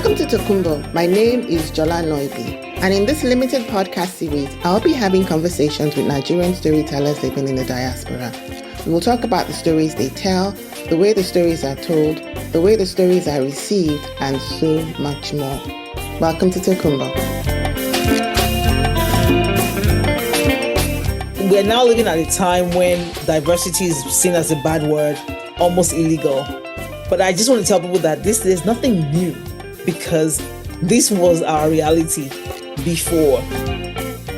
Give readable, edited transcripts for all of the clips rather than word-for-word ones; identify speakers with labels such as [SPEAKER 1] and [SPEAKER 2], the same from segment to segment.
[SPEAKER 1] Welcome to Tokunbo. My name is Jola Naibi, and in this limited podcast series, I'll be having conversations with Nigerian storytellers living in the diaspora. We will talk about the stories they tell, the way the stories are told, the way the stories are received, and so much more. Welcome to Tokunbo.
[SPEAKER 2] We're now living at a time when diversity is seen as a bad word, almost illegal. But I just want to tell people that there's nothing new, because this was our reality before.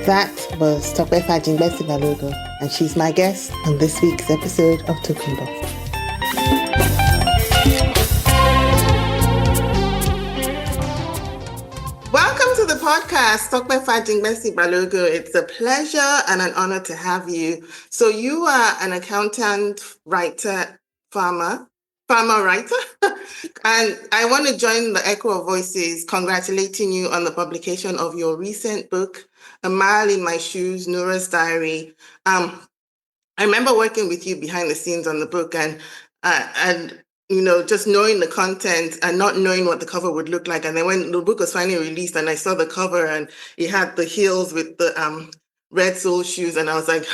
[SPEAKER 1] That was Tope Fajingbesi Balogun, and she's my guest on this week's episode of Tokunbo. Welcome to the podcast, Tope Fajingbesi Balogun. It's a pleasure and an honor to have you. So you are an accountant, writer, farmer writer, and I want to join the echo of voices congratulating you on the publication of your recent book, A Mile in My Shoes, Nurah's Diary. I remember working with you behind the scenes on the book, and just knowing the content and not knowing what the cover would look like. And then when the book was finally released and I saw the cover and it had the heels with the red sole shoes, and I was like,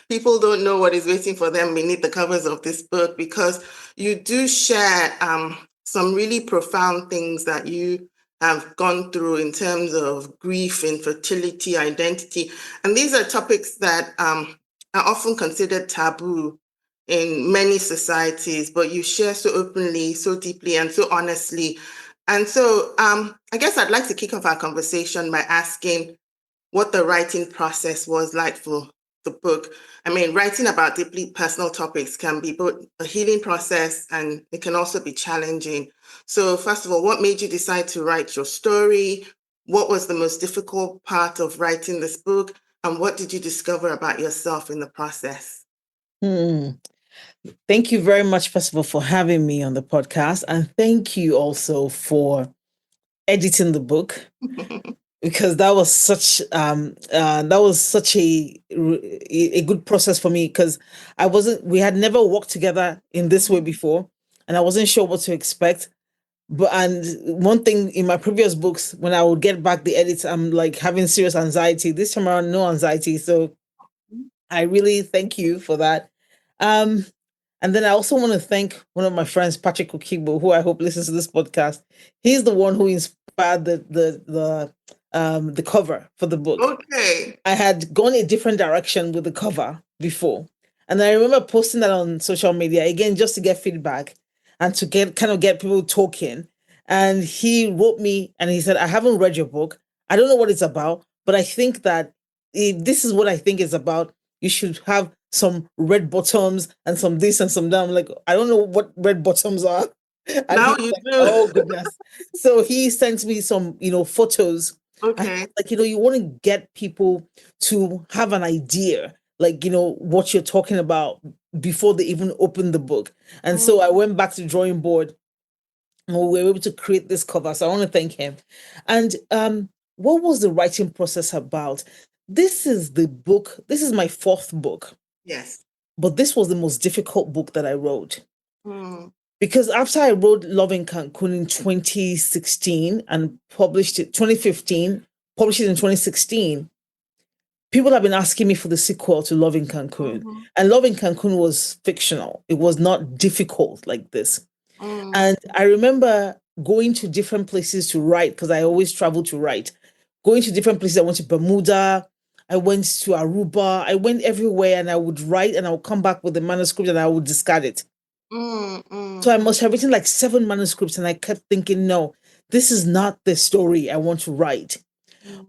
[SPEAKER 1] people don't know what is waiting for them beneath the covers of this book, because you do share some really profound things that you have gone through in terms of grief, infertility, identity. And these are topics that are often considered taboo in many societies, but you share so openly, so deeply, and so honestly. And so I guess I'd like to kick off our conversation by asking what the writing process was like for the book. I mean, writing about deeply personal topics can be both a healing process and it can also be challenging. So first of all, what made you decide to write your story? What was the most difficult part of writing this book? And what did you discover about yourself in the process?
[SPEAKER 2] Thank you very much, first of all, for having me on the podcast. And thank you also for editing the book. Because that was such a good process for me, because we had never worked together in this way before, and I wasn't sure what to expect. And one thing in my previous books, when I would get back the edits, I'm like having serious anxiety. This time around, no anxiety. So I really thank you for that. And then I also want to thank one of my friends, Patrick Okibo, who I hope listens to this podcast. He's the one who inspired the cover for the book.
[SPEAKER 1] Okay.
[SPEAKER 2] I had gone a different direction with the cover before. And I remember posting that on social media, again, just to get feedback and to get people talking. And he wrote me and he said, I haven't read your book. I don't know what it's about, but I think that if this is what I think it's about, you should have some red bottoms and some this and some that. I'm like, I don't know what red bottoms are. And
[SPEAKER 1] now you
[SPEAKER 2] like,
[SPEAKER 1] do.
[SPEAKER 2] Oh goodness. So he sent me some, photos.
[SPEAKER 1] Okay.
[SPEAKER 2] You want to get people to have an idea, what you're talking about before they even open the book. And so I went back to the drawing board and we were able to create this cover. So I want to thank him. And what was the writing process about? This is my fourth book.
[SPEAKER 1] Yes.
[SPEAKER 2] But this was the most difficult book that I wrote. Because after I wrote Love in Cancun in 2016 and published it 2015, published it in 2016, people have been asking me for the sequel to Love in Cancun. And Love in Cancun was fictional. It was not difficult like this. And I remember going to different places to write, because I always travel to write. Going to different places. I went to Bermuda. I went to Aruba. I went everywhere, and I would write and I would come back with the manuscript and I would discard it. So I must have written like 7 manuscripts, and I kept thinking, no, this is not the story I want to write.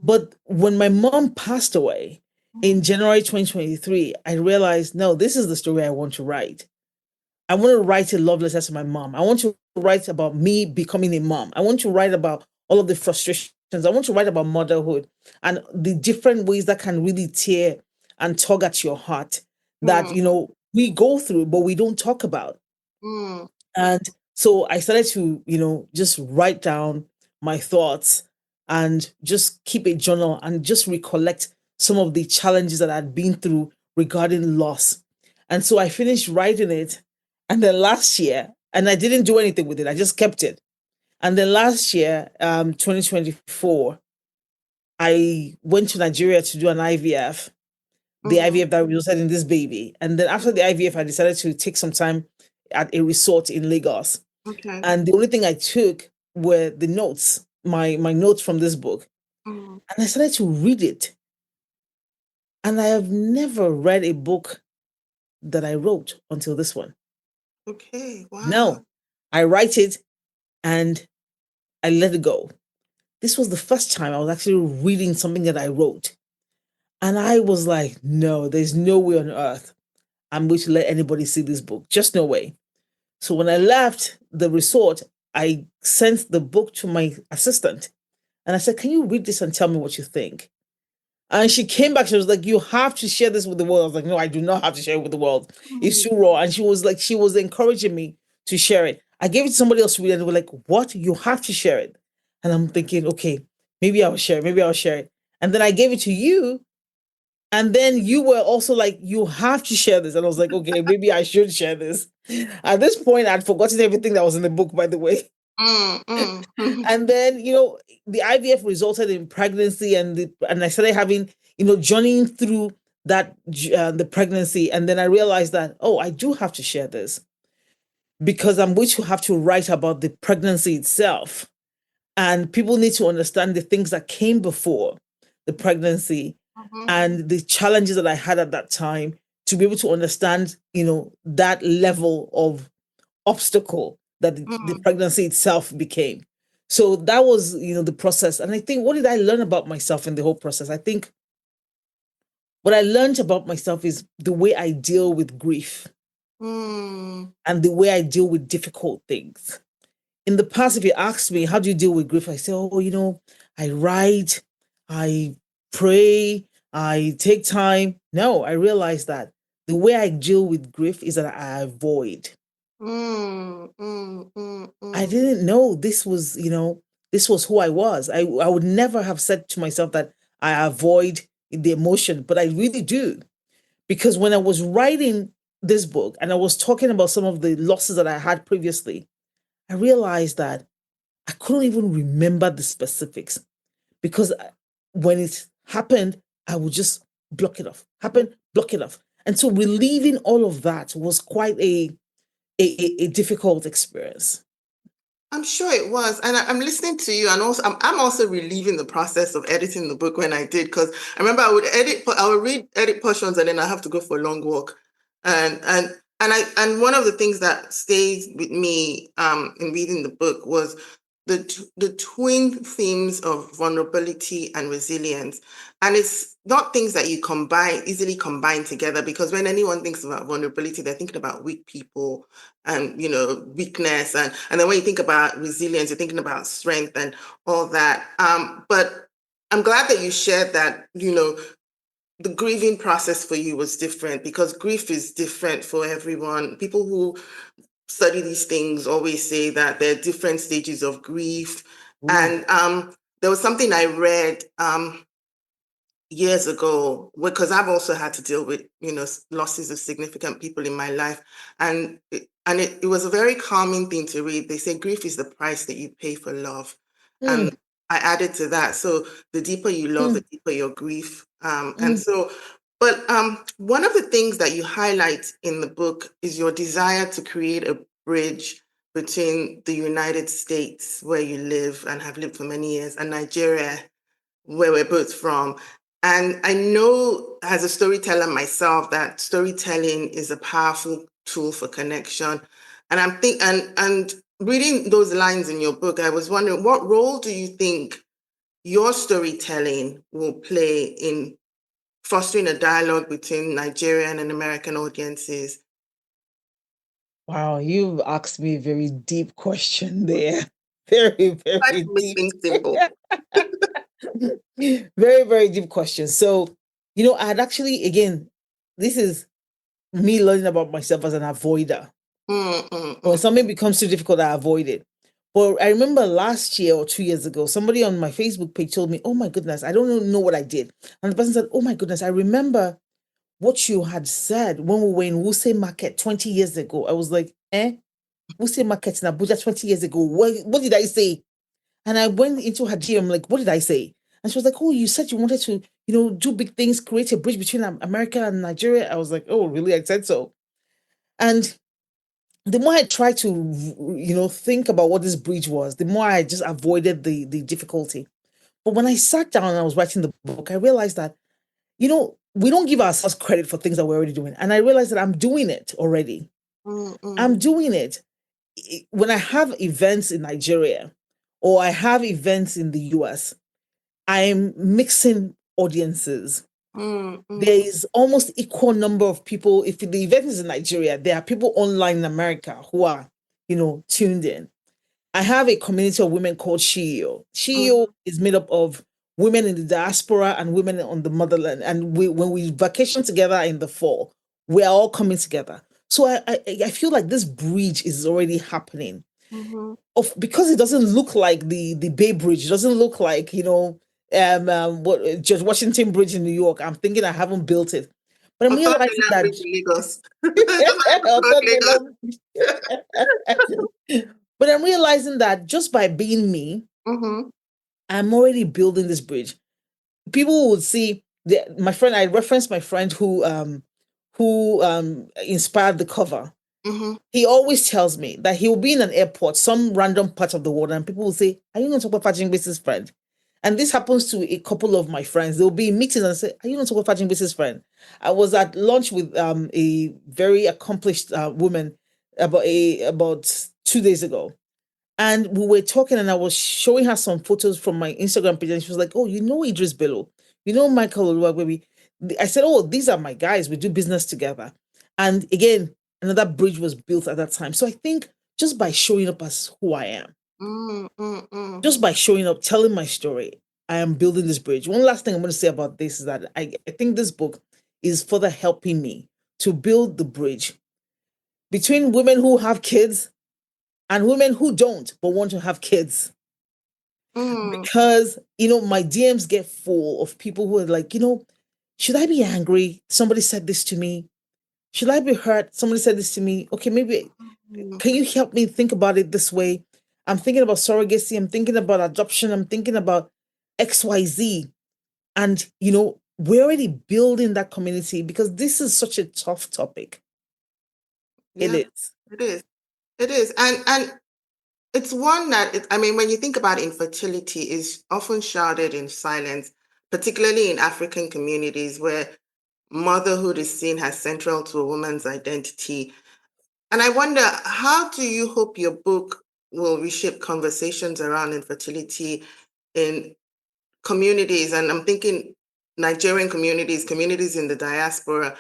[SPEAKER 2] But when my mom passed away in January 2023, I realized, no, this is the story I want to write. I want to write a love letter to my mom. I want to write about me becoming a mom. I want to write about all of the frustrations. I want to write about motherhood and the different ways that can really tear and tug at your heart that, we go through, but we don't talk about. And so I started to, just write down my thoughts and just keep a journal and just recollect some of the challenges that I'd been through regarding loss. And so I finished writing it. And then last year, and I didn't do anything with it, I just kept it. And then last year, 2024, I went to Nigeria to do an IVF, the IVF that resulted in this baby. And then after the IVF, I decided to take some time at a resort in Lagos.
[SPEAKER 1] Okay.
[SPEAKER 2] And the only thing I took were the notes, my notes from this book. And I started to read it. And I have never read a book that I wrote until this one.
[SPEAKER 1] Okay. Wow.
[SPEAKER 2] No, I write it and I let it go. This was the first time I was actually reading something that I wrote. And I was like, no, there's no way on earth I'm going to let anybody see this book. Just no way. So when I left the resort, I sent the book to my assistant and I said, can you read this and tell me what you think? And she came back. She was like, you have to share this with the world. I was like, no, I do not have to share it with the world. It's too raw. And she was encouraging me to share it. I gave it to somebody else to read and they were like, what? You have to share it. And I'm thinking, okay, maybe I'll share it. Maybe I'll share it. And then I gave it to you. And then you were also like, you have to share this. And I was like, okay, maybe I should share this. At this point, I'd forgotten everything that was in the book, by the way. And then, the IVF resulted in pregnancy and I started having, journeying through that, the pregnancy. And then I realized that, oh, I do have to share this because I'm going to have to write about the pregnancy itself. And people need to understand the things that came before the pregnancy and the challenges that I had at that time to be able to understand, that level of obstacle that the pregnancy itself became. So that was, the process. And I think, what did I learn about myself in the whole process? I think what I learned about myself is the way I deal with grief and the way I deal with difficult things. In the past, if you asked me, how do you deal with grief? I say, oh, I write, I pray, I take time. No, I realized that the way I deal with grief is that I avoid. I didn't know this was, this was who I was. I would never have said to myself that I avoid the emotion, but I really do. Because when I was writing this book and I was talking about some of the losses that I had previously, I realized that I couldn't even remember the specifics because when it happened, I would just block it off. Happen, block it off. And so relieving all of that was quite a difficult experience.
[SPEAKER 1] I'm sure it was, and I'm listening to you, and also I'm also relieving the process of editing the book when I did, because I remember I would read edit portions, and then I have to go for a long walk, and one of the things that stays with me in reading the book was the twin themes of vulnerability and resilience, and it's not things that you easily combine together, because when anyone thinks about vulnerability, they're thinking about weak people and weakness, and then when you think about resilience, you're thinking about strength and all that. But I'm glad that you shared that the grieving process for you was different, because grief is different for everyone. People who study these things always say that there are different stages of grief. And there was something I read years ago, because I've also had to deal with losses of significant people in my life, and it was a very calming thing to read. They say grief is the price that you pay for love, and I added to that, so the deeper you love, the deeper your grief. And so, but one of the things that you highlight in the book is your desire to create a bridge between the United States, where you live and have lived for many years, and Nigeria, where we're both from. And I know, as a storyteller myself, that storytelling is a powerful tool for connection. And and reading those lines in your book, I was wondering, what role do you think your storytelling will play in fostering a dialogue between Nigerian and American audiences?
[SPEAKER 2] Wow, you've asked me a very deep question there. Very, very
[SPEAKER 1] Make
[SPEAKER 2] deep.
[SPEAKER 1] things simple.
[SPEAKER 2] Very, very deep question. So, I had actually, again, this is me learning about myself as an avoider. When something becomes too difficult, I avoid it. But I remember last year or 2 years ago, somebody on my Facebook page told me, oh my goodness, I don't know what I did. And the person said, oh my goodness, I remember what you had said when we were in Wuse Market 20 years ago. I was like, eh? Wholesale market in Abuja 20 years ago. What did I say? And I went into her DM, like, what did I say? And she was like, oh, you said you wanted to, do big things, create a bridge between America and Nigeria. I was like, oh, really? I said so. And the more I tried to, think about what this bridge was, the more I just avoided the difficulty. But when I sat down and I was writing the book, I realized that, we don't give ourselves credit for things that we're already doing. And I realized that I'm doing it already. I'm doing it. When I have events in Nigeria or I have events in the US, I'm mixing audiences. There is almost equal number of people. If the event is in Nigeria, there are people online in America who are, tuned in. I have a community of women called Shio. Shio is made up of women in the diaspora and women on the motherland. And when we vacation together in the fall, we're all coming together. So I feel like this bridge is already happening. Because it doesn't look like the Bay Bridge, it doesn't look like, what George Washington Bridge in New York. I'm thinking I haven't built it. But I'm realizing that
[SPEAKER 1] Lagos.
[SPEAKER 2] But I'm realizing that just by being me, I'm already building this bridge. People would see my friend. I referenced my friend who inspired the cover. He always tells me that he will be in an airport, some random part of the world, and people will say, "Are you not Tope Fajingbesi's friend?" And this happens to a couple of my friends. They'll be in meetings and say, "Are you not Tope Fajingbesi's friend?" I was at lunch with a very accomplished woman about 2 days ago, and we were talking, and I was showing her some photos from my Instagram page, and she was like, "Oh, you know Idris Bello, you know Michael Oluwagbemi." I said, "Oh, these are my guys. We do business together." And again, another bridge was built at that time. So I think just by showing up as who I am, just by showing up, telling my story, I am building this bridge. One last thing I'm going to say about this is that I think this book is further helping me to build the bridge between women who have kids and women who don't but want to have kids. Because, my DMs get full of people who are like, should I be angry? Somebody said this to me. Should I be hurt? Somebody said this to me. Okay, maybe can you help me think about it this way? I'm thinking about surrogacy. I'm thinking about adoption. I'm thinking about XYZ. And, we're already building that community because this is such a tough topic.
[SPEAKER 1] Yeah,
[SPEAKER 2] it is.
[SPEAKER 1] It is. It is. And it's one that, when you think about infertility, is often shrouded in silence, particularly in African communities where motherhood is seen as central to a woman's identity. And I wonder, how do you hope your book will reshape conversations around infertility in communities? And I'm thinking Nigerian communities, communities in the diaspora.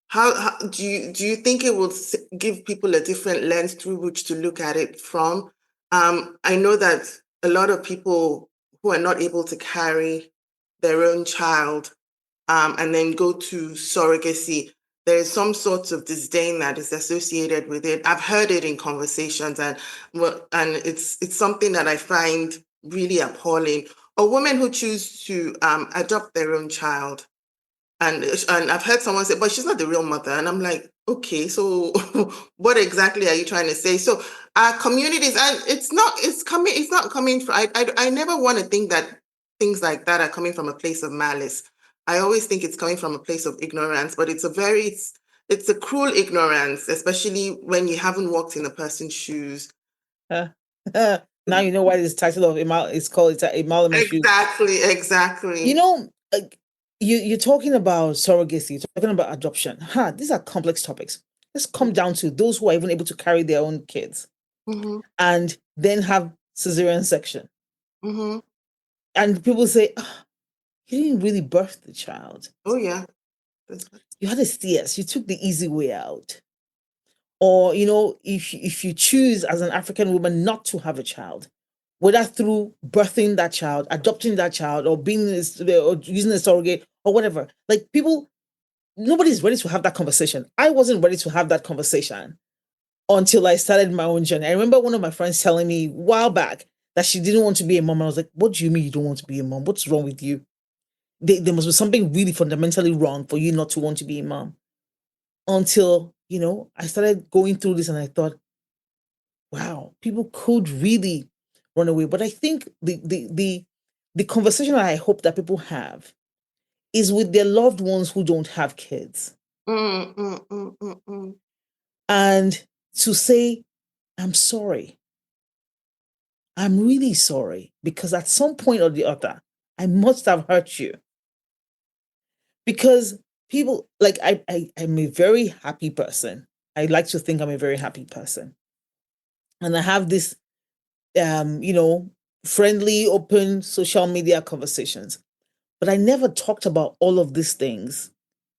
[SPEAKER 1] How do you think it will give people a different lens through which to look at it from? I know that a lot of people who are not able to carry their own child and then go to surrogacy, there is some sort of disdain that is associated with it. I've heard it in conversations, and it's something that I find really appalling. Or women who choose to adopt their own child. And I've heard someone say, but she's not the real mother. And I'm like, okay, so what exactly are you trying to say? So our communities, and it's not coming from, I never want to think that things like that are coming from a place of malice. I always think it's coming from a place of ignorance, but it's a cruel ignorance, especially when you haven't walked in a person's shoes.
[SPEAKER 2] Now you know why this title of it's called Imal.
[SPEAKER 1] Exactly.
[SPEAKER 2] You're talking about surrogacy, you're talking about adoption. These are complex topics. Let's come down to those who are even able to carry their own kids and then have cesarean section. And people say, you didn't really birth the child.
[SPEAKER 1] Oh, yeah.
[SPEAKER 2] You had a CS, you took the easy way out. Or, if you choose as an African woman not to have a child, whether through birthing that child, adopting that child, or or using a surrogate or whatever, like nobody's ready to have that conversation. I wasn't ready to have that conversation until I started my own journey. I remember one of my friends telling me a while back that she didn't want to be a mom. I was like, what do you mean you don't want to be a mom? What's wrong with you? There must be something really fundamentally wrong for you not to want to be a mom. Until, I started going through this and I thought, wow, people could really run away. But I think the conversation I hope that people have is with their loved ones who don't have kids. And to say, I'm sorry. I'm really sorry, because at some point or the other, I must have hurt you. Because people, like, I'm a very happy person. I like to think I'm a very happy person. And I have this, you know, friendly, open social media conversations. But I never talked about all of these things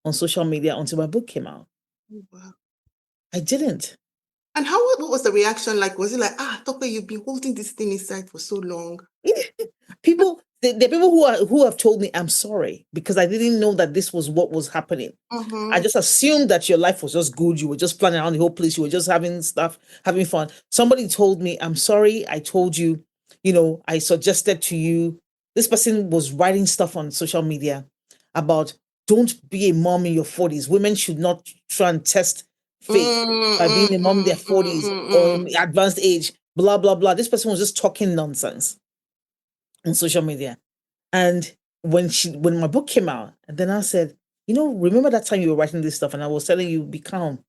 [SPEAKER 2] on social media until my book came out.
[SPEAKER 1] Wow.
[SPEAKER 2] I didn't.
[SPEAKER 1] And what was the reaction like? Was it like, Tope, you've been holding this thing inside for so long?
[SPEAKER 2] People, the people who have told me I'm sorry because I didn't know that this was what was happening. I just assumed that your life was just good. You were just planning around the whole place. You were just having stuff, having fun. Somebody told me, I'm sorry. I told you, you know, I suggested to you. This person was writing stuff on social media about don't be a mom in your 40s. Women should not try and test fate by being a mom in their 40s or in advanced age, blah, blah, blah. This person was just talking nonsense on social media. And when my book came out, and then I said, you know, remember that time you were writing this stuff and I was telling you, be calm.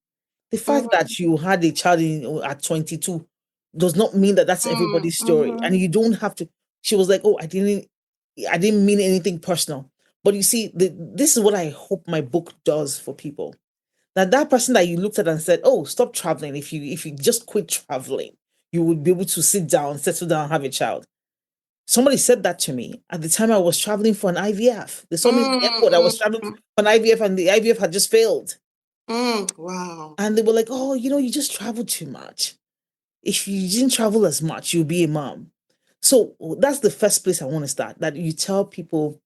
[SPEAKER 2] The fact that you had a child at 22 does not mean that that's everybody's story. And you don't have to. She was like, oh, I didn't mean anything personal. But you see, this is what I hope my book does for people. That person that you looked at and said, oh, stop traveling. If you just quit traveling, you would be able to sit down, settle down, have a child. Somebody said that to me at the time I was traveling for an IVF. They saw me at the airport. I was traveling for an IVF and the IVF had just failed.
[SPEAKER 1] Wow.
[SPEAKER 2] And they were like, oh, you know, you just traveled too much. If you didn't travel as much, you'll be a mom. So that's the first place I want to start, that you tell people,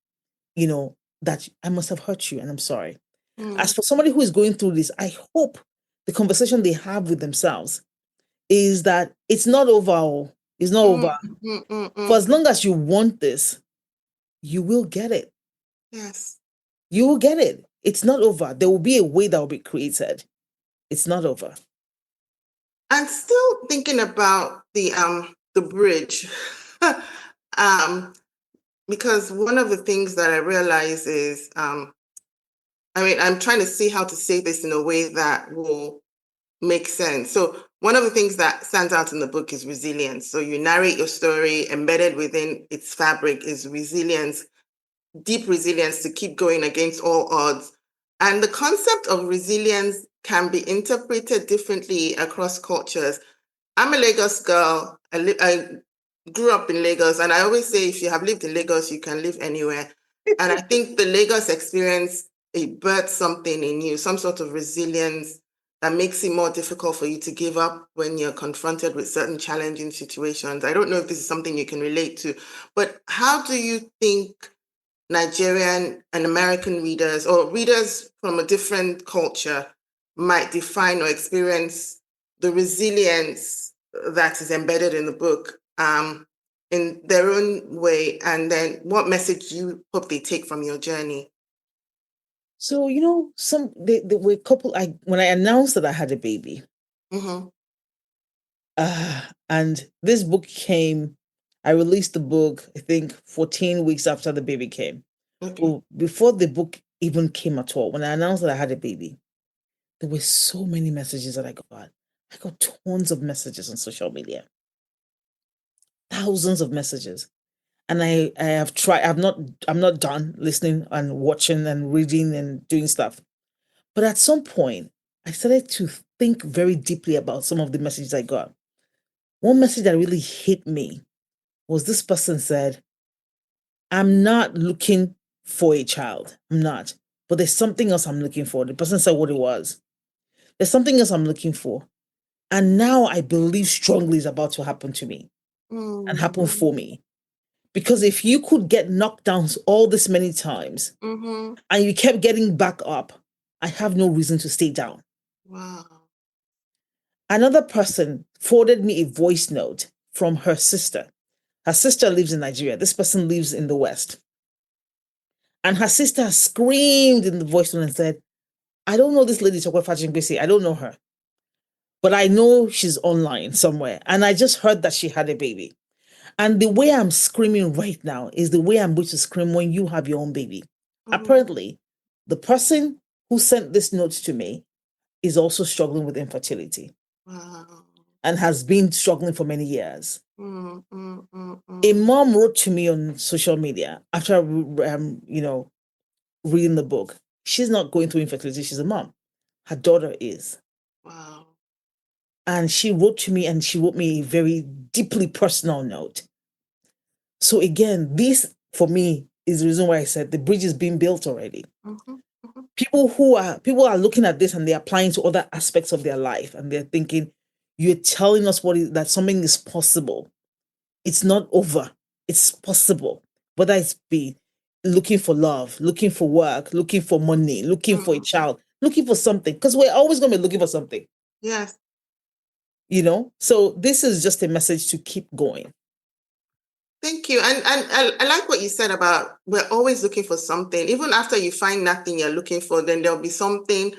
[SPEAKER 2] you know, that I must have hurt you and I'm sorry. As for somebody who is going through this, I hope the conversation they have with themselves is that it's not over. It's not over. For as long as you want this, you will get it.
[SPEAKER 1] Yes.
[SPEAKER 2] You will get it. It's not over. There will be a way that will be created. It's not over.
[SPEAKER 1] I'm still thinking about the bridge. Because one of the things that I realize is I'm trying to see how to say this in a way that will make sense. So one of the things that stands out in the book is resilience. So you narrate your story, embedded within its fabric is resilience, deep resilience to keep going against all odds. And the concept of resilience can be interpreted differently across cultures. I'm a Lagos girl. I grew up in Lagos, and I always say if you have lived in Lagos, you can live anywhere. And I think the Lagos experience, it births something in you, some sort of resilience that makes it more difficult for you to give up when you're confronted with certain challenging situations. I don't know if this is something you can relate to, but how do you think Nigerian and American readers, or readers from a different culture, might define or experience the resilience that is embedded in the book in their own way? And then what message you hope they take from your journey?
[SPEAKER 2] So, you know, there were a couple. When I announced that I had a baby, and this book came, I released the book, I think 14 weeks after the baby came.
[SPEAKER 1] Okay.
[SPEAKER 2] Well, before the book even came at all, when I announced that I had a baby, there were so many messages that I got. I got tons of messages on social media, thousands of messages. And I have tried, I'm not done listening and watching and reading and doing stuff. But at some point, I started to think very deeply about some of the messages I got. One message that really hit me was this person said, I'm not looking for a child. I'm not. But there's something else I'm looking for. The person said what it was. There's something else I'm looking for. And now I believe strongly is about to happen to me and happen for me. Because if you could get knocked down all this many times and you kept getting back up, I have no reason to stay down.
[SPEAKER 1] Wow.
[SPEAKER 2] Another person forwarded me a voice note from her sister. Her sister lives in Nigeria. This person lives in the West. And her sister screamed in the voice note and said, I don't know this lady, Tope Fajingbesi. I don't know her. but I know she's online somewhere. And I just heard that she had a baby. And the way I'm screaming right now is the way I'm going to scream when you have your own baby. Apparently, the person who sent this note to me is also struggling with infertility.
[SPEAKER 1] Wow.
[SPEAKER 2] And has been struggling for many years. A
[SPEAKER 1] A
[SPEAKER 2] mom wrote to me on social media after, reading the book. She's not going through infertility. She's a mom. Her daughter is.
[SPEAKER 1] Wow.
[SPEAKER 2] And she wrote to me, and she wrote me a very deeply personal note. So again, this for me is the reason why I said the bridge is being built already. People are looking at this and they're applying to other aspects of their life, and they're thinking, you're telling us that something is possible. It's not over. It's possible. Whether it's be looking for love, looking for work, looking for money, looking for a child, looking for something, because we're always going to be looking for something.
[SPEAKER 1] Yes.
[SPEAKER 2] So this is just a message to keep going.
[SPEAKER 1] Thank you. And I like what you said about we're always looking for something. Even after you find nothing you're looking for, then there'll be something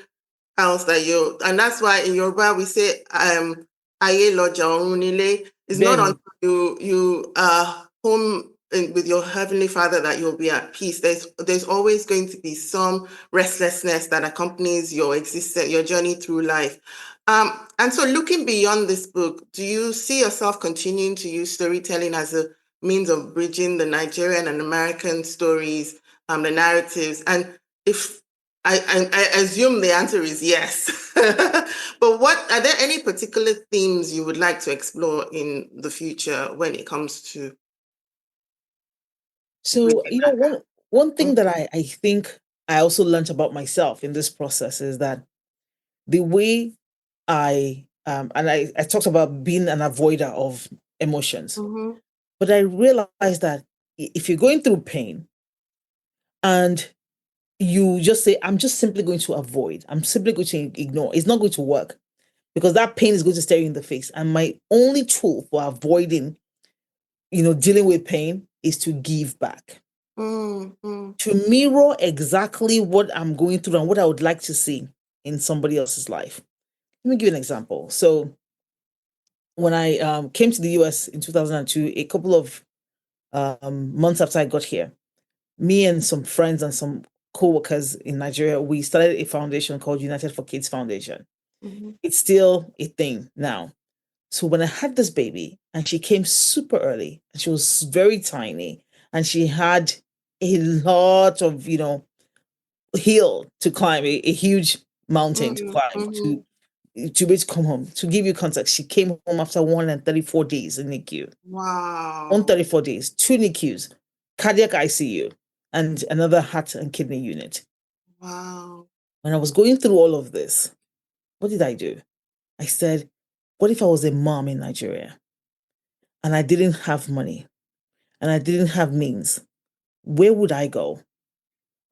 [SPEAKER 1] else and that's why in Yoruba we say aye loja orun nile. It's not until you are home with your Heavenly Father that you'll be at peace. There's always going to be some restlessness that accompanies your existence, your journey through life. And so looking beyond this book, do you see yourself continuing to use storytelling as a means of bridging the Nigerian and American stories, the narratives? And if I assume the answer is yes. But are there any particular themes you would like to explore in the future when it comes to?
[SPEAKER 2] So, one thing that I think I also learned about myself in this process is that the way I talked about being an avoider of emotions, but I realized that if you're going through pain and you just say, I'm just simply going to avoid, I'm simply going to ignore, it's not going to work, because that pain is going to stare you in the face. And my only tool for avoiding, dealing with pain is to give back. To mirror exactly what I'm going through and what I would like to see in somebody else's life. Let me give you an example. So when I came to the US in 2002, a couple of months after I got here, me and some friends and some co-workers in Nigeria, we started a foundation called United for Kids Foundation. It's still a thing now. So when I had this baby, and she came super early, and she was very tiny, and she had a lot of, hill to climb, a huge mountain to climb, to be able to come home. To give you context, she came home after 134 days in NICU.
[SPEAKER 1] Wow.
[SPEAKER 2] 134 days, 2 NICUs, cardiac ICU, and another heart and kidney unit.
[SPEAKER 1] Wow.
[SPEAKER 2] When I was going through all of this, what did I do? I said, what if I was a mom in Nigeria and I didn't have money and I didn't have means? Where would I go?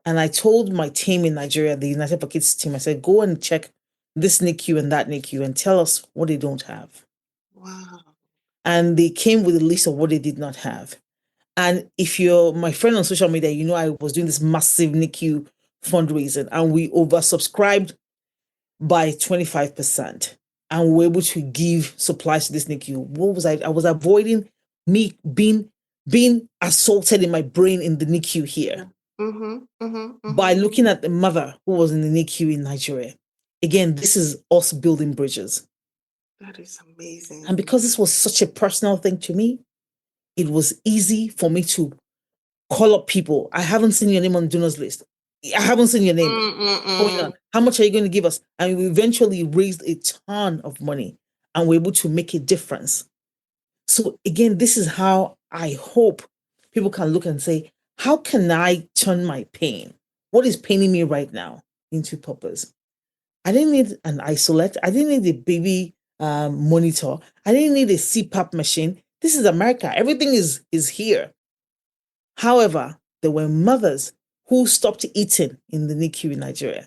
[SPEAKER 2] And I told my team in Nigeria, the United for Kids team, I said, go and check this NICU and that NICU and tell us what they don't have.
[SPEAKER 1] Wow.
[SPEAKER 2] And they came with a list of what they did not have. And if you're my friend on social media, I was doing this massive NICU fundraising, and we oversubscribed by 25%. And we were able to give supplies to this NICU. What was I? I was avoiding me being assaulted in my brain in the NICU here. By looking at the mother who was in the NICU in Nigeria. Again, this is us building bridges.
[SPEAKER 1] That is amazing.
[SPEAKER 2] And because this was such a personal thing to me, it was easy for me to call up people. I haven't seen your name on the donors list. I haven't seen your name. How much are you going to give us? And we eventually raised a ton of money and we're able to make a difference. So again, this is how I hope people can look and say, how can I turn my pain? What is paining me right now into purpose? I didn't need an isolate. I didn't need a baby monitor. I didn't need a CPAP machine. This is America. Everything is here. However, there were mothers who stopped eating in the NICU in Nigeria.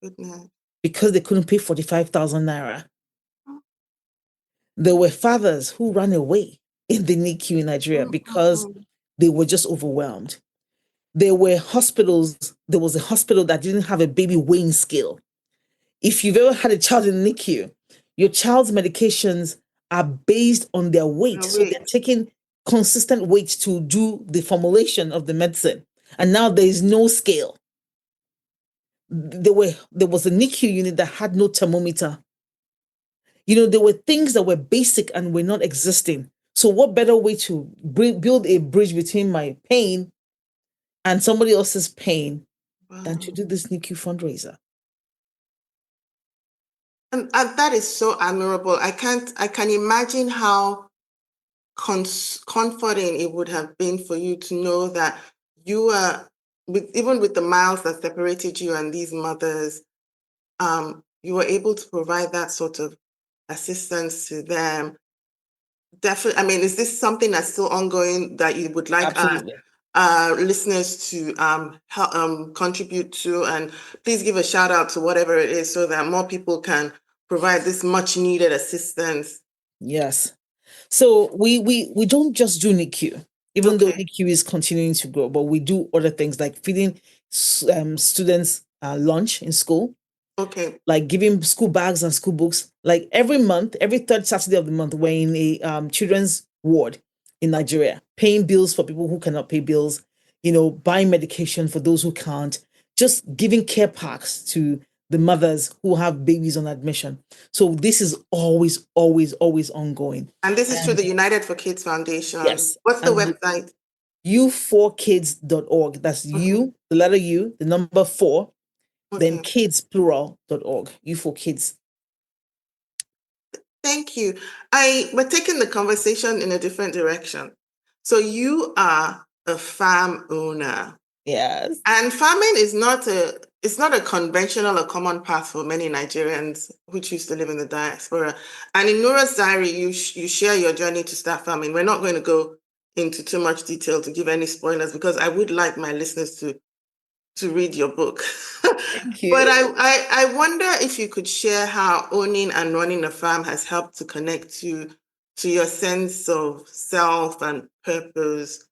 [SPEAKER 1] Goodness.
[SPEAKER 2] Because they couldn't pay 45,000 naira. There were fathers who ran away in the NICU in Nigeria because they were just overwhelmed. There were hospitals. There was a hospital that didn't have a baby weighing scale. If you've ever had a child in the NICU, your child's medications are based on their weight. So they're taking consistent weight to do the formulation of the medicine. And now there is no scale. There was a NICU unit that had no thermometer. There were things that were basic and were not existing. So what better way to build a bridge between my pain and somebody else's pain than to do this NICU fundraiser?
[SPEAKER 1] And that is so admirable. I can imagine how comforting it would have been for you to know that you are, even with the miles that separated you and these mothers, you were able to provide that sort of assistance to them. Definitely. I mean, is this something that's still ongoing that you would like listeners to help, contribute to? And please give a shout out to whatever it is so that more people can provide this much needed assistance.
[SPEAKER 2] Yes. So we don't just do NICU, even though NICU is continuing to grow, but we do other things like feeding students lunch in school.
[SPEAKER 1] Okay.
[SPEAKER 2] Like giving school bags and school books. Like every month, every third Saturday of the month, we're in a children's ward in Nigeria, paying bills for people who cannot pay bills, buying medication for those who can't, just giving care packs to the mothers who have babies on admission. So this is always, always, always ongoing.
[SPEAKER 1] And this is through the United for Kids Foundation.
[SPEAKER 2] Yes.
[SPEAKER 1] What's the website?
[SPEAKER 2] U4kids.org. That's U, the letter U, the number 4, then kidsplural.org. U4kids.
[SPEAKER 1] Thank you. We're taking the conversation in a different direction. So you are a farm owner.
[SPEAKER 2] Yes.
[SPEAKER 1] And farming is not a conventional or common path for many Nigerians who choose to live in the diaspora. And in Nurah's diary, you share your journey to start farming. We're not going to go into too much detail to give any spoilers because I would like my listeners to read your book.
[SPEAKER 2] Thank you.
[SPEAKER 1] But I wonder if you could share how owning and running a farm has helped to connect to your sense of self and purpose.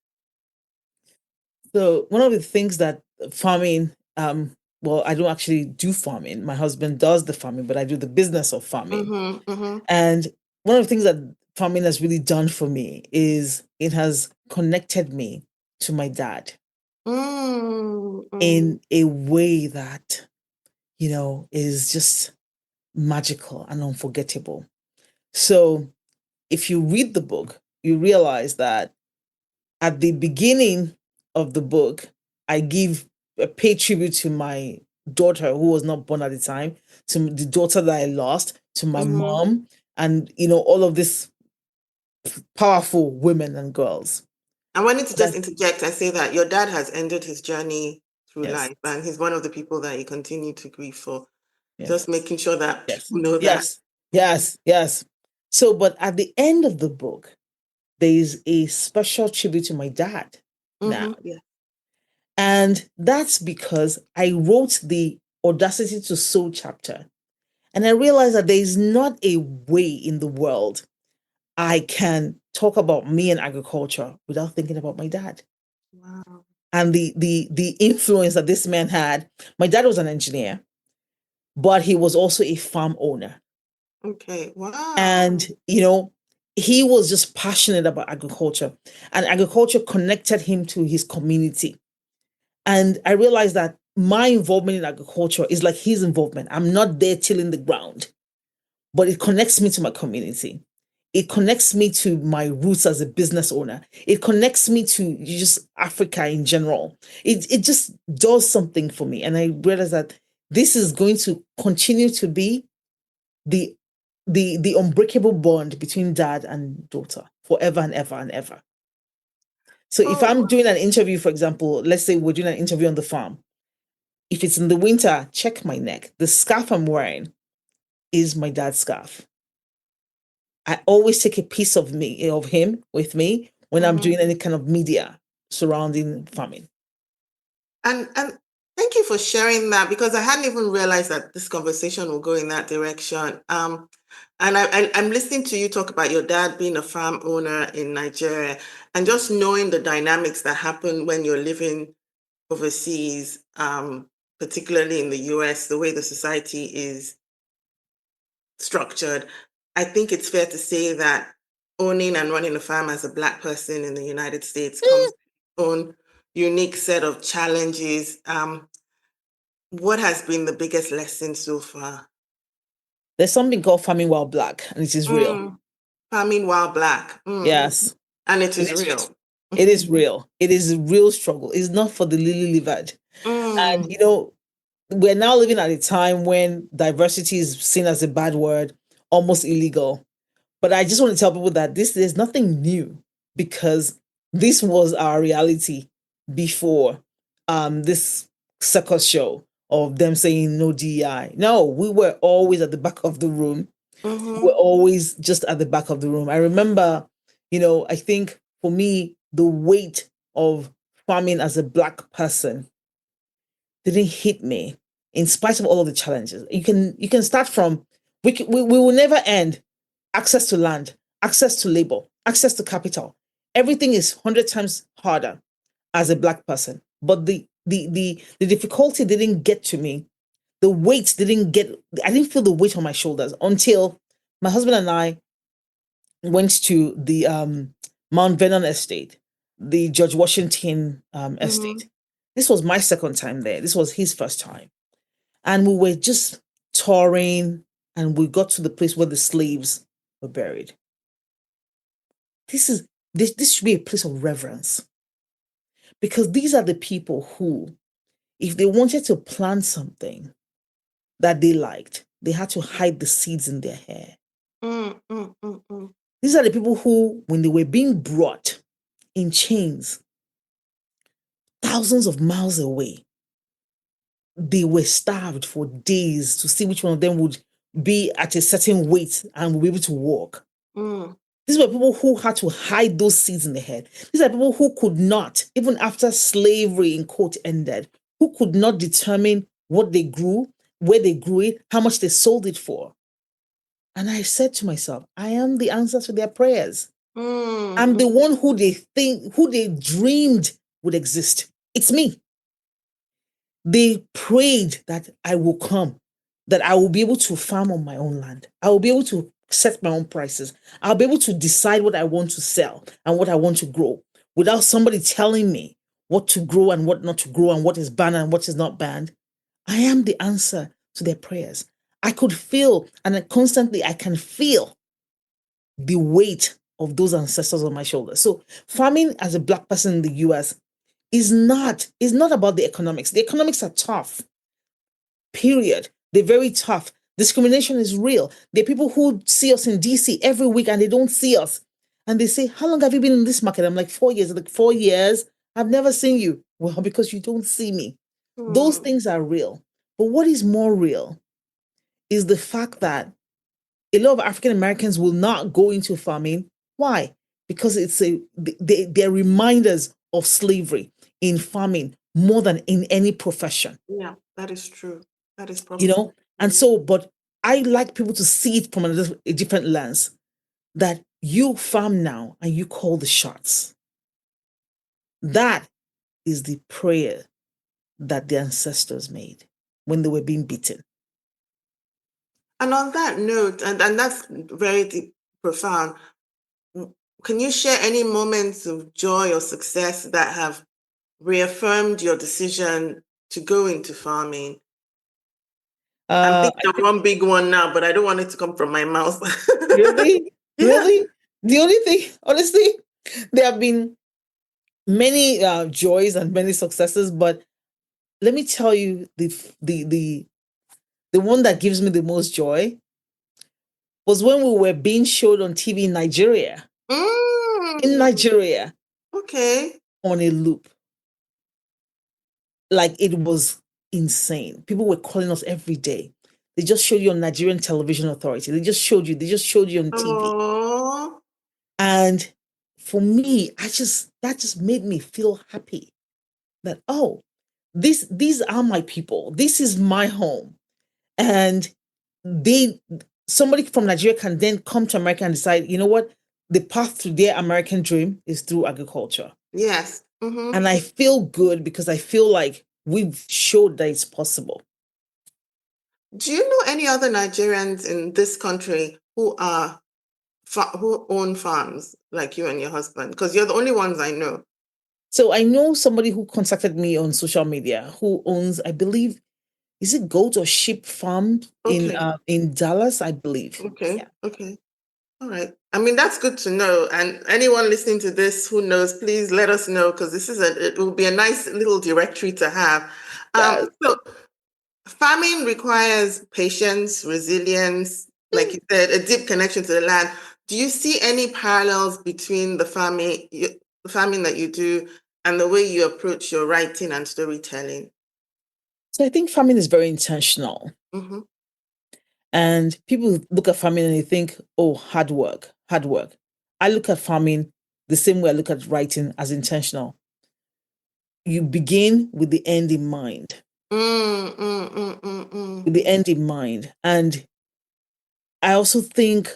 [SPEAKER 2] So one of the things that farming, well, I don't actually do farming. My husband does the farming, but I do the business of farming. And one of the things that farming has really done for me is it has connected me to my dad in a way that, is just magical and unforgettable. So if you read the book, you realize that at the beginning of the book, I pay tribute to my daughter who was not born at the time, to the daughter that I lost, to my mom, and all of these powerful women and girls.
[SPEAKER 1] I wanted to just interject and say that your dad has ended his journey through life, and he's one of the people that you continue to grieve for. Just making sure that people know that.
[SPEAKER 2] Yes. So, but at the end of the book, there is a special tribute to my dad now. And that's because I wrote the Audacity to Sow chapter. And I realized that there is not a way in the world I can talk about me and agriculture without thinking about my dad.
[SPEAKER 1] Wow.
[SPEAKER 2] And the influence that this man had. My dad was an engineer, but he was also a farm owner.
[SPEAKER 1] Okay. Wow.
[SPEAKER 2] And, he was just passionate about agriculture, and agriculture connected him to his community. And I realized that my involvement in agriculture is like his involvement. I'm not there tilling the ground, but it connects me to my community. It connects me to my roots as a business owner. It connects me to just Africa in general. It just does something for me. And I realized that this is going to continue to be the unbreakable bond between dad and daughter forever and ever and ever. So if I'm doing an interview, for example, let's say we're doing an interview on the farm. If it's in the winter, check my neck. The scarf I'm wearing is my dad's scarf. I always take a piece of him with me when I'm doing any kind of media surrounding farming.
[SPEAKER 1] And thank you for sharing that, because I hadn't even realized that this conversation will go in that direction. And I'm listening to you talk about your dad being a farm owner in Nigeria, and just knowing the dynamics that happen when you're living overseas, particularly in the US, the way the society is structured, I think it's fair to say that owning and running a farm as a Black person in the United States comes with its own unique set of challenges. What has been the biggest lesson so far?
[SPEAKER 2] There's something called farming while Black, and it is real.
[SPEAKER 1] Farming while Black.
[SPEAKER 2] Yes.
[SPEAKER 1] And it is real.
[SPEAKER 2] It is real. It is a real struggle. It's not for the lily-livered. And, we're now living at a time when diversity is seen as a bad word, almost illegal. But I just want to tell people that there's nothing new, because this was our reality before this circus show of them saying no DEI. No, we were always at the back of the room. We were always just at the back of the room. I remember, I think for me, the weight of farming as a Black person didn't hit me in spite of all of the challenges. You can start from, we will never end access to land, access to labor, access to capital. Everything is 100 times harder as a Black person. But the difficulty didn't get to me. The weight I didn't feel the weight on my shoulders until my husband and I went to the Mount Vernon estate, the George Washington estate. This was my second time there. This was his first time. And we were just touring, and we got to the place where the slaves were buried. This should be a place of reverence, because these are the people who, if they wanted to plant something that they liked, they had to hide the seeds in their hair. These are the people who, when they were being brought in chains thousands of miles away, they were starved for days to see which one of them would be at a certain weight and would be able to walk. These were people who had to hide those seeds in their head. These are people who could not, even after slavery in quote ended, who could not determine what they grew, where they grew it, how much they sold it for. And I said to myself, I am the answer to their prayers. I'm the one who they dreamed would exist. It's me. They prayed that I will come, that I will be able to farm on my own land. I will be able to set my own prices. I'll be able to decide what I want to sell and what I want to grow without somebody telling me what to grow and what not to grow and what is banned and what is not banned. I am the answer to their prayers. I could feel, and constantly I can feel the weight of those ancestors on my shoulders. So farming as a Black person in the US is not about the economics. The economics are tough. Period. They're very tough. Discrimination is real. There are people who see us in DC every week and they don't see us. And they say, how long have you been in this market? I'm like, 4 years. Like, 4 years? I've never seen you. Well, because you don't see me. Those things are real. But what is more real is the fact that a lot of African Americans will not go into farming. Why? Because they're reminders of slavery in farming more than in any profession.
[SPEAKER 1] Yeah, that is true. That is probably
[SPEAKER 2] and so, but I like people to see it from a different lens, that you farm now and you call the shots. That is the prayer that the ancestors made when they were being beaten.
[SPEAKER 1] And on that note, and that's very deep, profound, can you share any moments of joy or success that have reaffirmed your decision to go into farming? I'm thinking of one big one now, but I don't want it to come from my mouth.
[SPEAKER 2] Really? Really? The only thing, honestly, there have been many joys and many successes, but let me tell you, the one that gives me the most joy was when we were being showed on TV in Nigeria. In Nigeria.
[SPEAKER 1] Okay.
[SPEAKER 2] On a loop. Like, it was insane. People were calling us every day. They just showed you on Nigerian Television Authority. They just showed you on TV.
[SPEAKER 1] Aww.
[SPEAKER 2] And for me, that just made me feel happy that, oh, these are my people. This is my home. And somebody from Nigeria can then come to America and decide, you know what? The path to their American dream is through agriculture.
[SPEAKER 1] Yes.
[SPEAKER 2] And I feel good because I feel like we've showed that it's possible.
[SPEAKER 1] Do you know any other Nigerians in this country who are who own farms like you and your husband? Because you're the only ones I know.
[SPEAKER 2] So I know somebody who contacted me on social media who owns, I believe, is it goat or sheep farm
[SPEAKER 1] Okay.
[SPEAKER 2] in Dallas, I believe.
[SPEAKER 1] Okay.
[SPEAKER 2] Yeah.
[SPEAKER 1] Okay. All right. I mean, that's good to know. And anyone listening to this who knows, please let us know, because it will be a nice little directory to have.
[SPEAKER 2] Yes.
[SPEAKER 1] So farming requires patience, resilience, like you said, a deep connection to the land. Do you see any parallels between the farming that you do and the way you approach your writing and storytelling?
[SPEAKER 2] So I think farming is very intentional.
[SPEAKER 1] Mm-hmm.
[SPEAKER 2] And people look at farming and they think, oh, hard work, hard work. I look at farming the same way I look at writing as intentional. You begin with the end in mind. With the end in mind. And I also think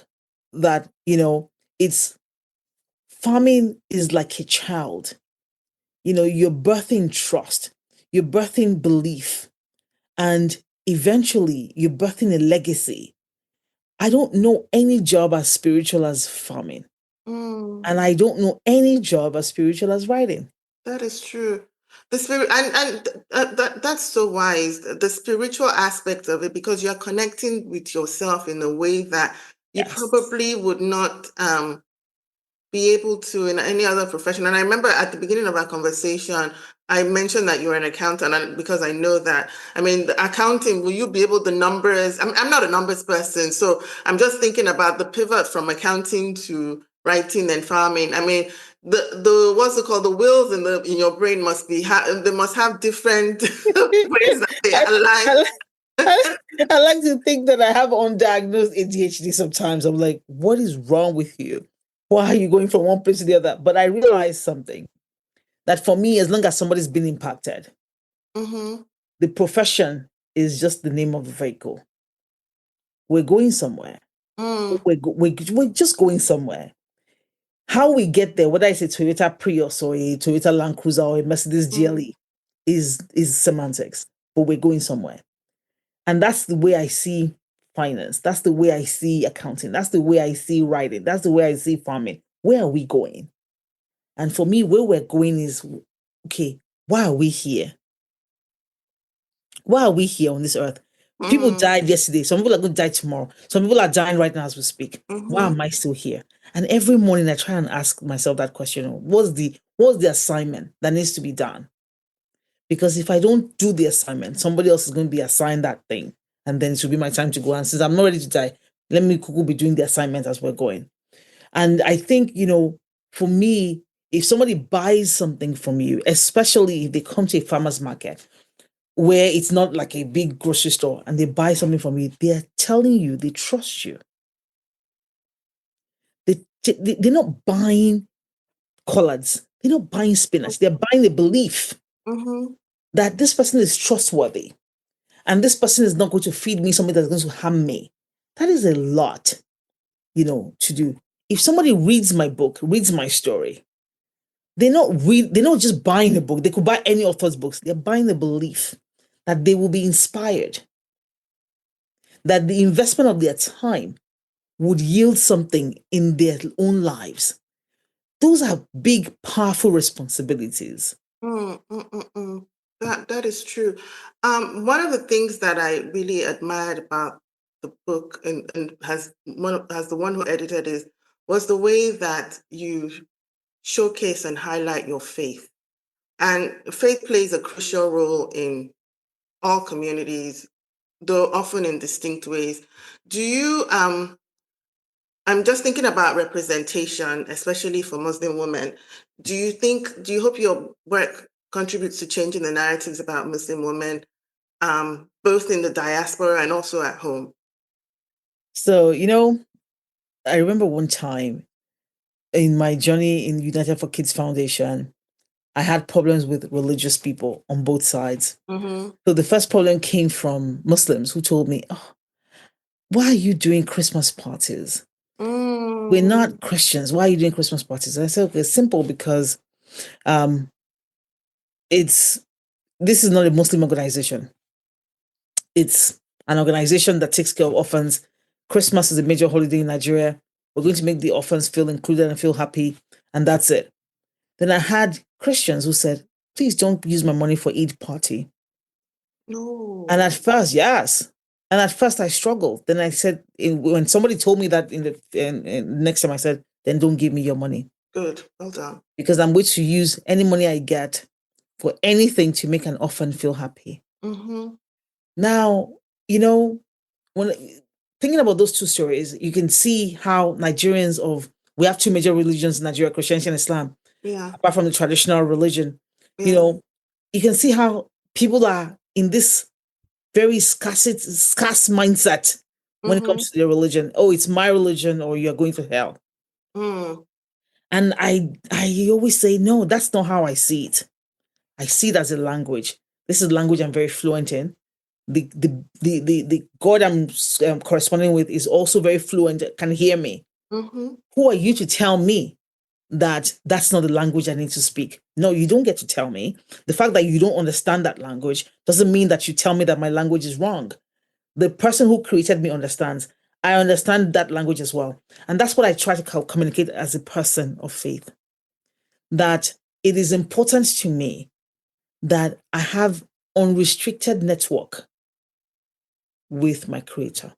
[SPEAKER 2] that, it's farming is like a child. You're birthing trust, you're birthing belief, and eventually you're birthing a legacy. I don't know any job as spiritual as farming. And I don't know any job as spiritual as writing.
[SPEAKER 1] That is true. The spirit, and that's so wise. The spiritual aspect of it, because you're connecting with yourself in a way that you
[SPEAKER 2] Yes.
[SPEAKER 1] probably would not be able to in any other profession. And I remember at the beginning of our conversation, I mentioned that you're an accountant, and because I know that, I mean, the accounting, will you be able the numbers? I'm not a numbers person, so I'm just thinking about the pivot from accounting to writing and farming. I mean, the what's it called? The wheels in your brain must be they must have different ways that they
[SPEAKER 2] I,
[SPEAKER 1] align.
[SPEAKER 2] I, I, I like to think that I have undiagnosed ADHD sometimes. I'm like, what is wrong with you? Why are you going from one place to the other? But I realize something, that for me, as long as somebody's been impacted,
[SPEAKER 1] Mm-hmm.
[SPEAKER 2] the profession is just the name of the vehicle. We're going somewhere. We're just going somewhere. How we get there, whether it's a Toyota Prius or a Toyota Land Cruiser or a Mercedes GLE, is semantics. But we're going somewhere. And that's the way I see finance. That's the way I see accounting. That's the way I see writing. That's the way I see farming. Where are we going? And for me, where we're going is, okay, why are we here? Why are we here on this earth? People died yesterday. Some people are going to die tomorrow. Some people are dying right now as we speak. Why am I still here? And every morning I try and ask myself that question: what's the assignment that needs to be done? Because if I don't do the assignment, somebody else is going to be assigned that thing, and then it will be my time to go. And since I'm not ready to die, let me be doing the assignment as we're going. And I think, for me, if somebody buys something from you, especially if they come to a farmer's market where it's not like a big grocery store and they buy something from you, they're telling you they trust you. They're not buying collards, they're not buying spinach, they're buying the belief that this person is trustworthy and this person is not going to feed me something that's going to harm me. That is a lot, to do. If somebody reads my book, reads my story, they're not just buying a book. They could buy any author's books. They're buying the belief that they will be inspired, that the investment of their time would yield something in their own lives. Those are big, powerful responsibilities.
[SPEAKER 1] That is true. One of the things that I really admired about the book, and has the one who edited it, was the way that you showcase and highlight your faith. And faith plays a crucial role in all communities, though often in distinct ways. Do you I'm just thinking about representation, especially for Muslim women. Do you hope your work contributes to changing the narratives about Muslim women, both in the diaspora and also at home?
[SPEAKER 2] So, I remember one time in my journey in United for Kids Foundation, I had problems with religious people on both sides. So the first problem came from Muslims who told me, oh, why are you doing Christmas parties? We're not Christians. Why are you doing Christmas parties? And I said, okay, it's simple, because um, this is not a Muslim organization. It's an organization that takes care of orphans. Christmas is a major holiday in Nigeria. We're going to make the orphans feel included and feel happy, and that's it. Then I had Christians who said, please don't use my money for Eid party.
[SPEAKER 1] No.
[SPEAKER 2] And at first, yes. And at first I struggled. Then I said, when somebody told me that next time, I said, then don't give me your money.
[SPEAKER 1] Good. Well done.
[SPEAKER 2] Because I'm going to use any money I get for anything to make an orphan feel happy.
[SPEAKER 1] Mm-hmm.
[SPEAKER 2] Now, when thinking about those two stories, you can see how we have two major religions in Nigeria, Christianity and Islam.
[SPEAKER 1] Yeah.
[SPEAKER 2] Apart from the traditional religion, you can see how people are in this very scarce mindset when it comes to their religion. Oh, it's my religion, or you're going to hell. And I always say, no, that's not how I see it. I see it as a language. This is language I'm very fluent in. The God I'm corresponding with is also very fluent, can hear me. Who are you to tell me that that's not the language I need to speak? No, you don't get to tell me. The fact that you don't understand that language doesn't mean that you tell me that my language is wrong. The person who created me understands. I understand that language as well. And that's what I try to communicate as a person of faith. That it is important to me that I have unrestricted network with my creator.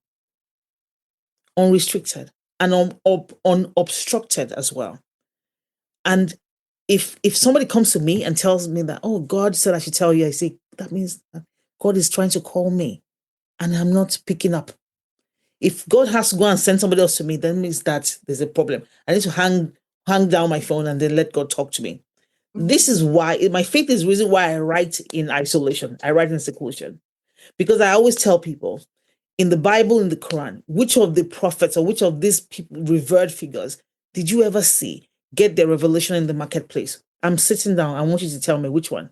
[SPEAKER 2] Unrestricted and unobstructed as well. And if somebody comes to me and tells me that, oh, God said I should tell you, I say, that means God is trying to call me and I'm not picking up. If God has to go and send somebody else to me, that means that there's a problem. I need to hang down my phone and then let God talk to me. This is why my faith is the reason why I write in isolation. I write in seclusion. Because I always tell people, in the Bible, in the Quran, which of the prophets or which of these people, revered figures, did you ever see get their revelation in the marketplace? I'm sitting down. I want you to tell me which one.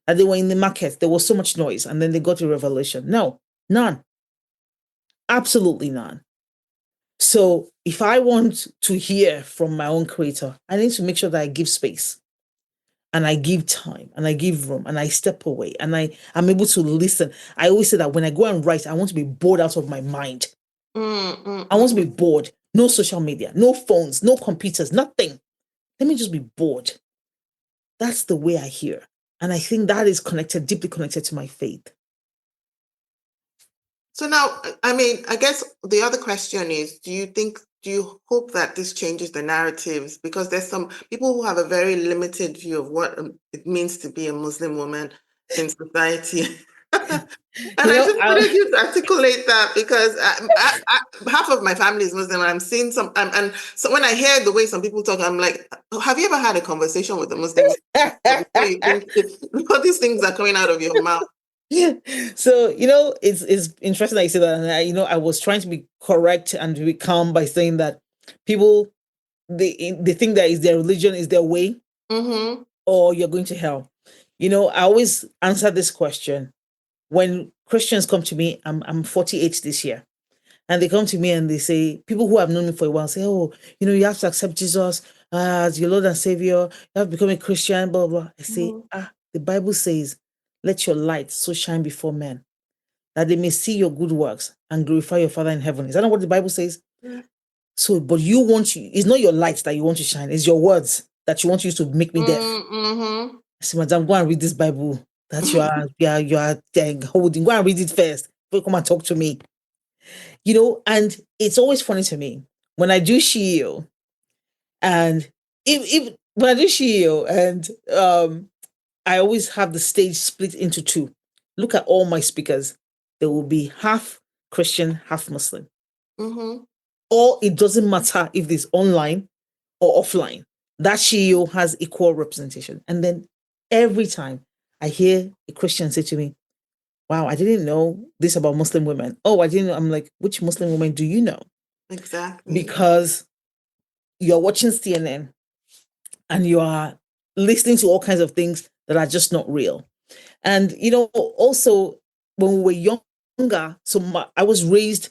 [SPEAKER 2] That they were in the market, there was so much noise, and then they got a revelation. No, none. Absolutely none. So if I want to hear from my own creator, I need to make sure that I give space and I give time and I give room and I step away and I'm able to listen. I always say that when I go and write, I want to be bored out of my mind. I want to be bored. No social media, no phones, no computers, nothing. Let me just be bored. That's the way I hear. And I think that is deeply connected to my faith.
[SPEAKER 1] So now, I mean, I guess the other question is, do you hope that this changes the narratives? Because there's some people who have a very limited view of what it means to be a Muslim woman in society. And I just wanted you to articulate that, because half of my family is Muslim, and I'm seeing some, and so when I hear the way some people talk, I'm like, have you ever had a conversation with a Muslim before you think all these things are coming out of your mouth?
[SPEAKER 2] So, it's interesting that you say that. And I was trying to be correct and to be calm by saying that people, they think that is their religion, is their way, or you're going to hell. I always answer this question when Christians come to me. I'm 48 this year. And they come to me and they say, people who have known me for a while say, oh, you have to accept Jesus as your Lord and Savior. You have to become a Christian, blah, blah. I say, the Bible says, let your light so shine before men that they may see your good works and glorify your Father in heaven. Is that not what the Bible says? So, but it's not your light that you want to shine. It's your words that you want to use to make me deaf. I say, Madam, go and read this Bible that you are holding. Go and read it first before you come and talk to me. And it's always funny to me when I do Shio, and when I do Shio, and I always have the stage split into two. Look at all my speakers. There will be half Christian, half Muslim. Or it doesn't matter if it's online or offline. That Shio has equal representation. And then every time I hear a Christian say to me, wow, I didn't know this about Muslim women. Oh, I didn't know. I'm like, which Muslim woman do you know?
[SPEAKER 1] Exactly.
[SPEAKER 2] Because you're watching CNN and you are listening to all kinds of things that are just not real. And, also when we were younger, I was raised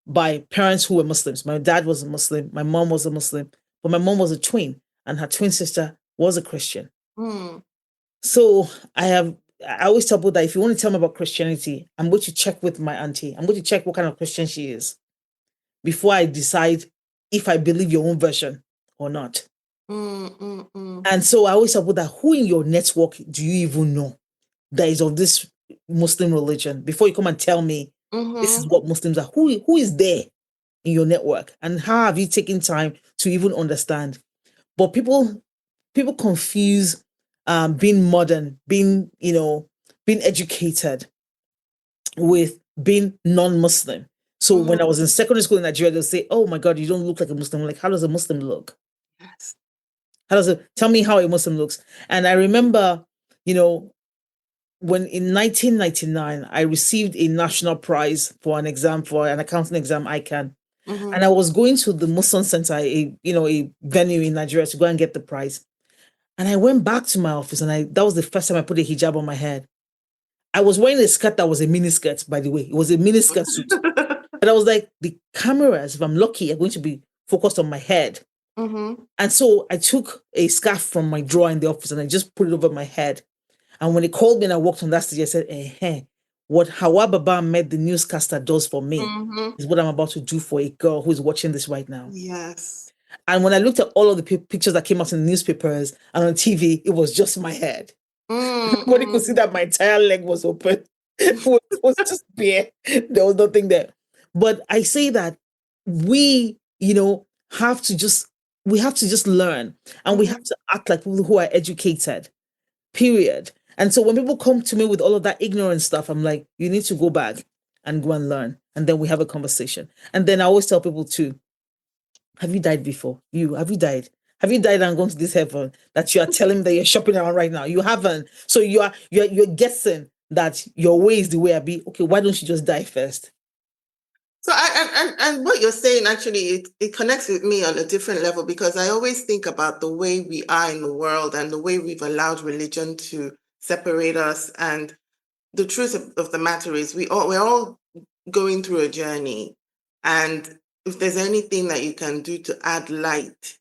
[SPEAKER 2] by parents who were Muslims. My dad was a Muslim. My mom was a Muslim. But my mom was a twin and her twin sister was a Christian. So I I always tell people that if you want to tell me about Christianity, I'm going to check with my auntie. I'm going to check what kind of Christian she is before I decide if I believe your own version or not. And so I always tell people that who in your network do you even know that is of this Muslim religion before you come and tell me this is what Muslims are? Who is there in your network, and how have you taken time to even understand? But people confuse being modern, being educated with being non-Muslim. So when I was in secondary school in Nigeria, they'll say, "Oh my God, you don't look like a Muslim." I'm like, how does a Muslim look?
[SPEAKER 1] Yes.
[SPEAKER 2] How does it tell me how a Muslim looks? And I remember, when in 1999 I received a national prize for an exam, for an accounting exam, ICANN. And I was going to the Muslim Center, a venue in Nigeria, to go and get the prize. And I went back to my office, and that was the first time I put a hijab on my head. I was wearing a skirt that was a mini skirt, by the way. It was a mini skirt suit. And I was like, the cameras, if I'm lucky, are going to be focused on my head. And so I took a scarf from my drawer in the office and I just put it over my head. And when they called me and I walked on that stage, I said, what Hawa Baba Ahmed, the newscaster, does for me is what I'm about to do for a girl who is watching this right now.
[SPEAKER 1] Yes.
[SPEAKER 2] And when I looked at all of the pictures that came out in the newspapers and on TV, it was just my head. Nobody could see that my entire leg was open. It was just bare. There was nothing there. But I say that we, have to just learn, and we have to act like people who are educated, period. And so when people come to me with all of that ignorant stuff, I'm like, you need to go back and go and learn. And then we have a conversation. And then I always tell people too, have you died before? Have you died? Have you died and gone to this heaven that you are telling me that you're shopping around right now? You haven't. So you're guessing that your way is the way I be. Okay, why don't you just die first?
[SPEAKER 1] So and what you're saying, actually, it connects with me on a different level, because I always think about the way we are in the world and the way we've allowed religion to separate us. And the truth of the matter is we're all going through a journey. And if there's anything that you can do to add light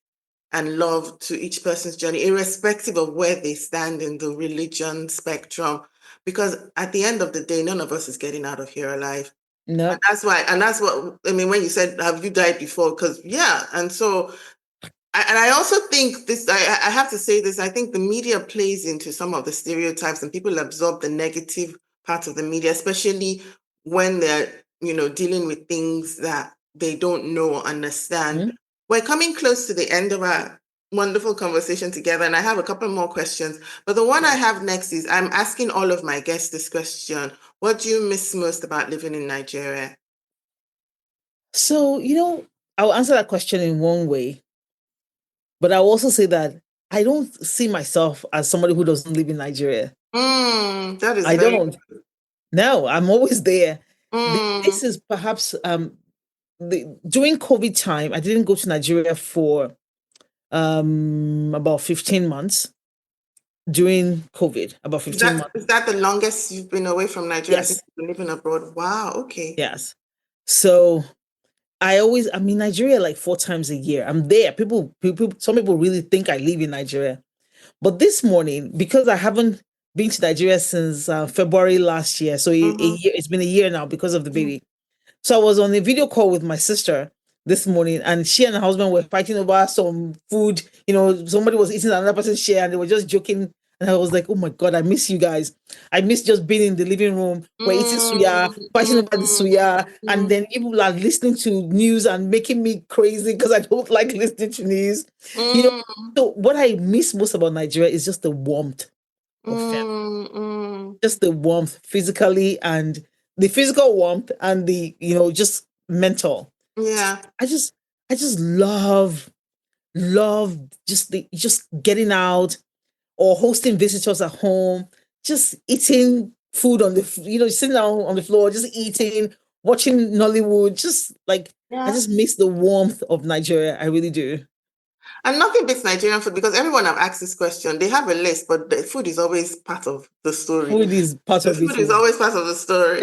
[SPEAKER 1] and love to each person's journey, irrespective of where they stand in the religion spectrum, because at the end of the day, none of us is getting out of here alive.
[SPEAKER 2] No.
[SPEAKER 1] And that's what I mean when you said, have you died before? Because and so I also think this, I have to say this, I think the media plays into some of the stereotypes, and people absorb the negative part of the media, especially when they're, dealing with things that they don't know or understand. We're coming close to the end of our wonderful conversation together, and I have a couple more questions. But the one I have next is, I'm asking all of my guests this question: what do you miss most about living in Nigeria?
[SPEAKER 2] So, I'll answer that question in one way, but I'll also say that I don't see myself as somebody who doesn't live in Nigeria.
[SPEAKER 1] That is
[SPEAKER 2] I don't. No, I'm always there. This is perhaps during COVID time, I didn't go to Nigeria for about 15 months. During COVID, about 15 months.
[SPEAKER 1] Is that the longest you've been away from Nigeria?
[SPEAKER 2] Yes.
[SPEAKER 1] Since you've been living abroad? Wow, okay.
[SPEAKER 2] Yes. So I'm in Nigeria like 4 times a year. I'm there. Some people really think I live in Nigeria. But this morning, because I haven't been to Nigeria since February last year, so a year, it's been a year now because of the baby. So I was on a video call with my sister this morning, and she and her husband were fighting over some food. Somebody was eating another person's share, and they were just joking. And I was like, oh my God, I miss you guys. I miss just being in the living room. We're eating suya, fighting over the suya. And then people are listening to news and making me crazy because I don't like listening to news. So what I miss most about Nigeria is just the warmth of family. Just the warmth physically, and the physical warmth, and the, just mental.
[SPEAKER 1] Yeah.
[SPEAKER 2] I just love just getting out or hosting visitors at home, just eating food on the, sitting down on the floor, just eating, watching Nollywood, just like, I just miss the warmth of Nigeria. I really do.
[SPEAKER 1] And nothing beats Nigerian food, because everyone I've asked this question, they have a list, but the food is always part of the story.
[SPEAKER 2] Food is part of it.
[SPEAKER 1] Food is always part of the story.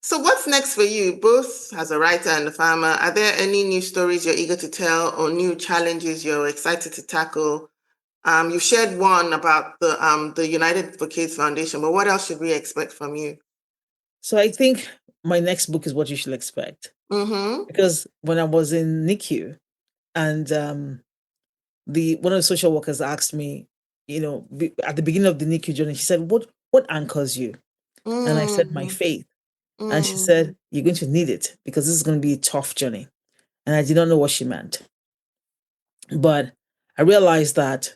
[SPEAKER 1] So what's next for you, both as a writer and a farmer? Are there any new stories you're eager to tell, or new challenges you're excited to tackle? You shared one about the United for Kids Foundation, but what else should we expect from you?
[SPEAKER 2] So I think my next book is what you should expect. Because when I was in NICU and one of the social workers asked me, at the beginning of the NICU journey, she said, what anchors you? And I said, my faith. And she said, you're going to need it because this is going to be a tough journey. And I did not know what she meant. But I realized that,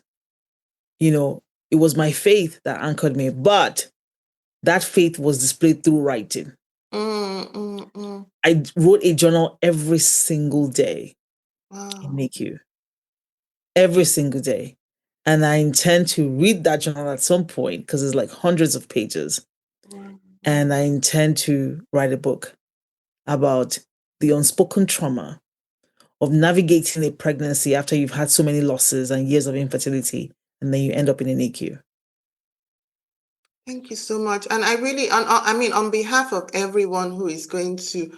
[SPEAKER 2] it was my faith that anchored me, but that faith was displayed through writing. I wrote a journal every single day in NICU. Every single day. And I intend to read that journal at some point because it's like hundreds of pages. And I intend to write a book about the unspoken trauma of navigating a pregnancy after you've had so many losses and years of infertility, and then you end up in a NICU.
[SPEAKER 1] Thank you so much. And I really, on behalf of everyone who is going to,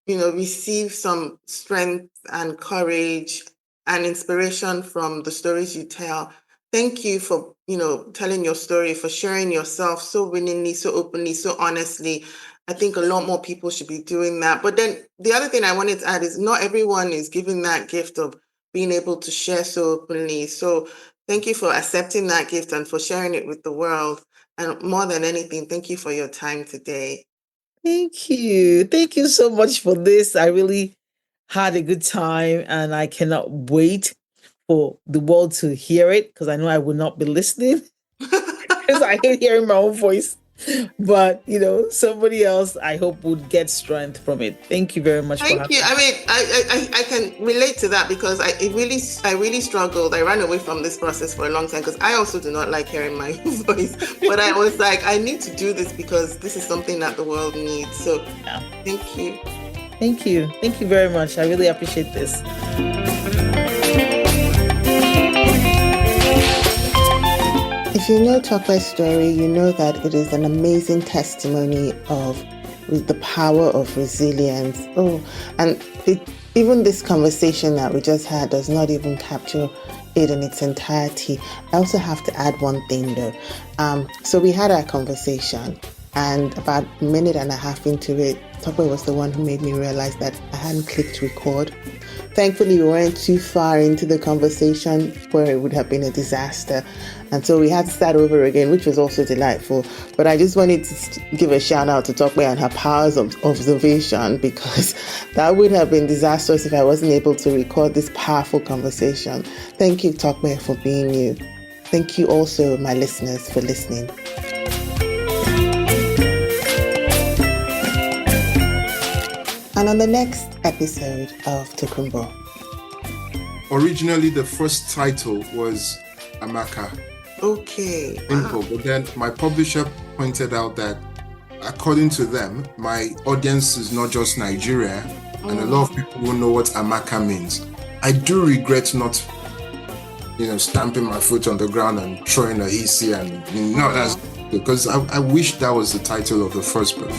[SPEAKER 1] receive some strength and courage and inspiration from the stories you tell, thank you for, telling your story, for sharing yourself so willingly, so openly, so honestly. I think a lot more people should be doing that. But then the other thing I wanted to add is not everyone is given that gift of being able to share so openly. So thank you for accepting that gift and for sharing it with the world. And more than anything, thank you for your time today.
[SPEAKER 2] Thank you. Thank you so much for this. I really had a good time and I cannot wait for the world to hear it because I know I will not be listening because I hate hearing my own voice. But somebody else I hope would get strength from it. Thank you very much.
[SPEAKER 1] Thank you. I mean, I can relate to that because I really struggled. I ran away from this process for a long time because I also do not like hearing my voice. But I was like, I need to do this because this is something that the world needs. So thank you.
[SPEAKER 2] Thank you. Thank you very much. I really appreciate this.
[SPEAKER 1] If you know Tope's story, you know that it is an amazing testimony of the power of resilience. Even this conversation that we just had does not even capture it in its entirety. I also have to add one thing though. So we had our conversation, and about a minute and a half into it, Tope was the one who made me realize that I hadn't clicked record. Thankfully, we weren't too far into the conversation where it would have been a disaster. And so we had to start over again, which was also delightful. But I just wanted to give a shout out to Tope and her powers of observation, because that would have been disastrous if I wasn't able to record this powerful conversation. Thank you, Tope, for being you. Thank you also, my listeners, for listening. And on the next episode of Tokunbo.
[SPEAKER 3] Originally, the first title was Amaka.
[SPEAKER 1] Okay.
[SPEAKER 3] Simple. Wow. But then my publisher pointed out that according to them, my audience is not just Nigeria, and a lot of people will know what Amaka means. I do regret not, stamping my foot on the ground and throwing a EC that's because I wish that was the title of the first book.